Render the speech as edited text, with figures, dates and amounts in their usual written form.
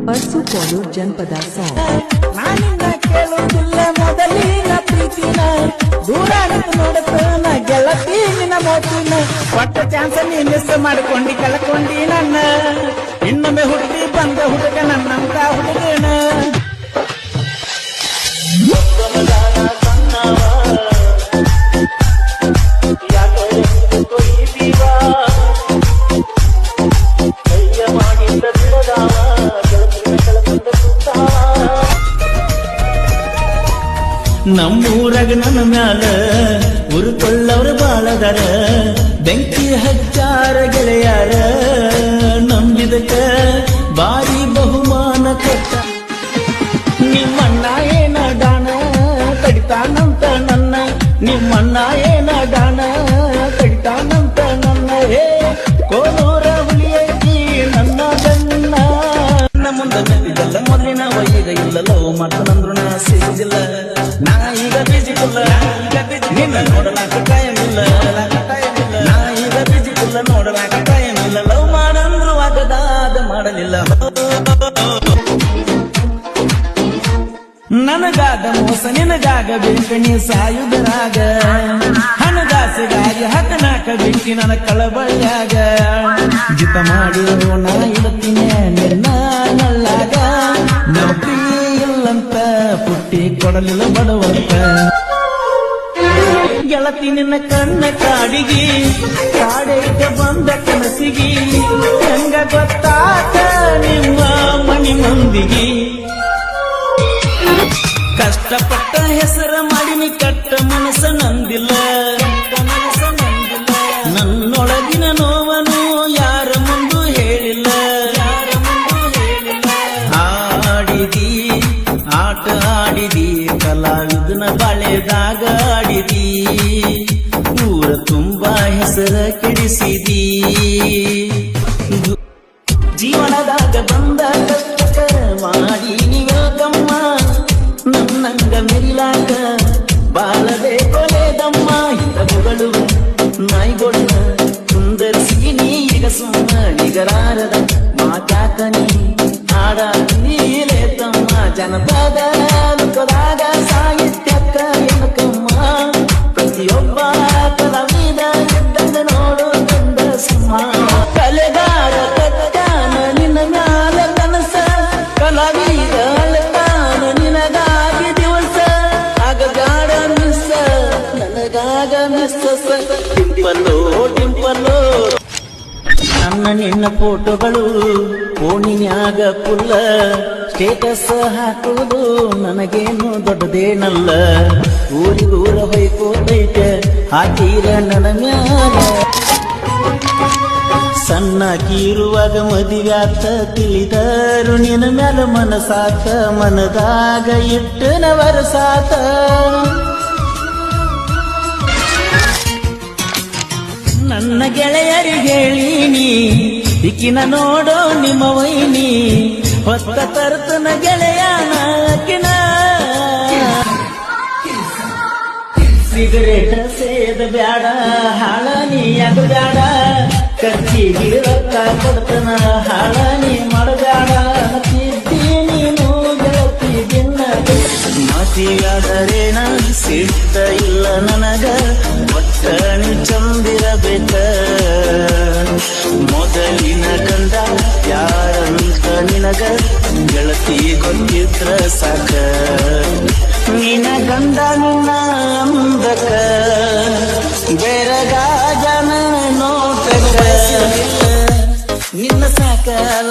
Purse Kolur ಜನಪದ song. ನಾನಿನ್ನ ಕೇಳುವುದಿಲ್ಲ ಮೊದಲಿನ ಪ್ರೀತಿನ, ದೂರ ನೋಡುತ್ತ ಗೆಳತಿ ನಿನ್ನ ಮೋತಿನ, ಒಟ್ಟ ಚಾನ್ಸ್ ನೀ ಮಿಸ್ ಮಾಡಿಕೊಂಡಿ ಕಳ್ಕೊಂಡಿ ನನ್ನ, ಇನ್ನೊಮ್ಮೆ ಹುಡುಗಿ ಬಂದ ಹುಡುಗ ನನ್ನಂತ ಹುಡುಗನ. ನಮ್ಮೂರಾಗ ನನ್ನ ಮ್ಯಾಲ ಉರುಕೊಳ್ಳವ್ರ ಬಾಳದಾರ, ಬೆಂಕಿ ಹಚ್ಚಾರ ಗೆಳೆಯಾರ, ನಂಬಿದಕ್ಕ ಬಾರಿ ಬಹುಮಾನ ಕೊಟ್ಟ. ನಿಮ್ಮಣ್ಣ ಏನ ಗಾನ ಕಡಿತಾನಂತ ನನ್ನ, ನಿಮ್ಮಣ್ಣ ಏನ ಗಾನ ಕಡಿತಾನಂತ ನನ್ನ, ಹೇ ಕೋಲೂರ ಹುಲಿಯೈತಿ ನನ್ನ ಗಣ್ಣ. ಮುಂದೆ ನೆಟ್ಟಿದ್ದಲ್ಲ ಮೊದಲಿನ ವೈಗ ಇಲ್ಲಲ್ಲೋ ಮಕ್ಕಳಂದ್ರು ನಾ ಸಿಗುದಿಲ್ಲ, ನಾ ಈಗ ಬಿಜಿಲ್ಲ, ನಿನ್ನ ನೋಡಲಾಕ ಟೈಮ್ ಇಲ್ಲ, ನಾ ಈಗ ಬಿಜಿಲ್ಲ ನೋಡಲಾಕ ಟೈಮ್ ಇಲ್ಲ, ಲವ್ ಮಾಡಂದ್ರು ಆಗದಾದ ಮಾಡಲಿಲ್ಲ. ನನಗಾದ ಮೋಸ ನಿನಗಾಗ ಬೆಂಕಣಿ ಸಾಯುಧರಾಗ, ಹಣದಾಸೆಗಾಗಿ ಹತನಾಕ ಬೆಂಕಿ ನನ್ನ ಕಳಬಳ್ಯಾಗ, ಜಿತ ಮಾಡಿ ನಾ ಇಡುತ್ತೀನಿ ನಿನ್ನ ನಲ್ಲಾಗ, ನೌಕರಿ ಇಲ್ಲಂತ ಪುಟ್ಟಿ ಕೊಡಲಿಲ್ಲ ಬಡವಂತ. ಗೆಳತಿ ನಿನ್ನ ಕಣ್ಣ ಕಾಡಿಗಿ ಕಾಡೈಕ ಬಂದ ಕನಸಿಗಿ, ಹೆಂಗ ಗೊತ್ತಾತ ನಿಮ್ಮ ಮನಿ ಮಂದಿಗಿ, ಕಷ್ಟಪಟ್ಟ ಹೆಸರ ಮಾಡಿನಿ ಕಟ್ಟ ಮನಸ್ಸ ನಂದಿಲ್ಲ, ನನ್ನೊಳಗಿನ ನೋವನು ಯಾರ ಮುಂದು ಹೇಳಿಲ್ಲ. ಆಡಿದಿ ಆಟ ಆಡಿದಿ ಕಲಾವಿದನ ಬಾಳೆದಾಗ ಆಡಿದಿ, ಊರ ತುಂಬಾ ಹೆಸರ ಕೆಡಿಸಿದಿ, ಜೀವನದಾಗ ಬಂದ ಕಷ್ಟ ಮಾಡಿ ನೀವಮ್ಮ, ನನ್ನಂಗ ಮಿರಿಲಾಕ ಬಾಳದೆ ಕೊಲೆದಮ್ಮ. ಹಿತಗಳು ನಾಯಿಗೊಳ್ಳ ಸುಂದರಿಸಿ ನೀ ಈಗ ಸುಮ್ಮ ನಿಗರಾರದ ಮಾತಾಕ ನೀ ಹಾಡ ನೀಲೇ ತಮ್ಮ, ಜನಪದ ಲೋಕದಾಗ ಸಾಹಿತ್ಯಕ್ಕ ಎನಕಮ್ಮ, ಪ್ರತಿಯೊಬ್ಬ ಕಲಾವಿದ ಇದ್ದಂಗ ನೋಡು ತಂದ ಸಿಂಹ. ಕಲೆಗಾರ ಕಟ್ಟಾನ ನಿನ್ನ ಮ್ಯಾಲ ಕನಸ, ಕಲಾವಿದ ಅಳತಾನ ನಿನಗಾಗಿ ದಿವಸ, ಆಗಗಾಡ ಮಿಸ್ಸ ನನಗಾಗ ಮಿಸ್ಸ. ಟಿಂಪಲ್ಲೋ ಟಿಂಪಲ್ಲೋ ನನ್ನ ನಿನ್ನ ಫೋಟೋಗಳು ಫೋನಿನ್ಯಾಗ ಪುಲ್ಲ, ಸ್ಟೇಟಸ್ ಹಾಕುವುದು ನನಗೇನು ದೊಡ್ಡದೇನಲ್ಲ, ಊರಿಗೂರ ಹೊಯ್ಕೋತೈತೆ ಹಾಕೀರ ನನ್ನ ಮ್ಯಾಲ. ಸಣ್ಣಕಿರುವಾಗ ಮದುವ್ಯಾತ ತಿಳಿದರು ನಿನ್ನ ಮ್ಯಾಲ ಮನಸಾತ, ಮನದಾಗ ಇಟ್ಟನ ವರಸಾತ. ನನ್ನ ಗೆಳೆಯರಿಗೆ ಹೇಳೀನಿ ಇಕ್ಕಿನ ನೋಡೋ ನಿಮ್ಮ ವೈನಿ, ಹೊತ್ತ ತರ್ತನ ಗೆಳೆಯನ ಅಕ್ಕಿನ. ಸಿಗರೇಟ್ ಸೇದ ಬ್ಯಾಡ ಹಾಳ ನೀ ಅದು ಬ್ಯಾಡ, ಖರ್ಚಿಗೆ ರೊಕ್ಕ ಕೊಡ್ತನ ಹಾಳ ನೀ ಮಾಡಬ್ಯಾಡ, ತಿದ್ದಿ ನೀನು ಗೆಳತಿ ದಿನ ಮಾತಿಗಾದರೇನ ಸಿಟ್ಟ ಇಲ್ಲ ನನಗ, ಒಟ್ಟ ನೀ ಚಂದಿರಬೇಕ. ಮೊದಲಿನ ಗಂಡ ಯಾರಂತ ನಿನಗ ಗೆಳತಿ ಗೊತ್ತಿದ್ರ ಸಾಕ, ನಿನ್ನ ಗಂಡ ನಿನ್ನ ಅಂದಕ ಬೆರಗ ಜನ ನೋಟಕ, ನಿನ್ನ ಸಾಕಲ